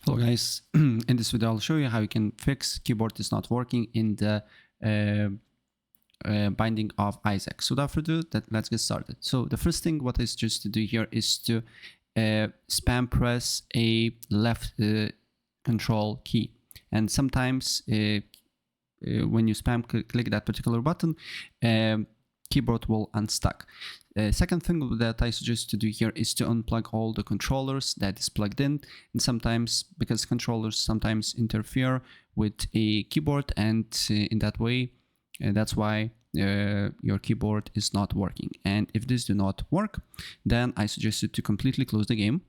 Hello guys, in this video I'll show you how you can fix keyboard is not working in the Binding of Isaac. So without further ado, let's get started. So the first thing what I suggest to do here is to spam press a left control key, and sometimes when you spam click that particular button, keyboard will unstuck. Second thing that I suggest to do here is to unplug all the controllers that is plugged in, and sometimes because controllers sometimes interfere with a keyboard, and in that way that's why your keyboard is not working. And if this do not work, then I suggest you to completely close the game,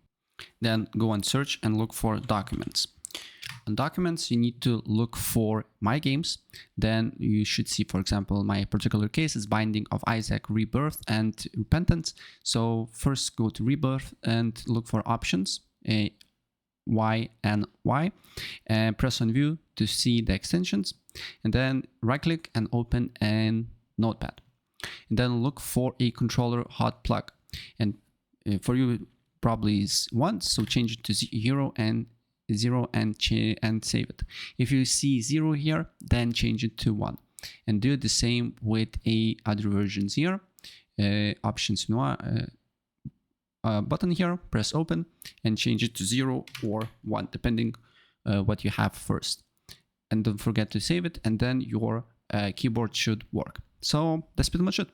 then go and search and look for documents. On documents, you need to look for My Games. Then you should see, for example, my particular case is Binding of Isaac Rebirth and Repentance. So first go to Rebirth and look for options, Y and Y, and press on View to see the extensions, and then right click and open a notepad, and then look for a controller hot plug, and for you probably is 1, so change it to 0 and save it. If you see 0 here, then change it to 1, and do the same with other versions here. Options button here, press open and change it to 0 or 1 depending what you have first, and don't forget to save it, and then your keyboard should work. So that's pretty much it.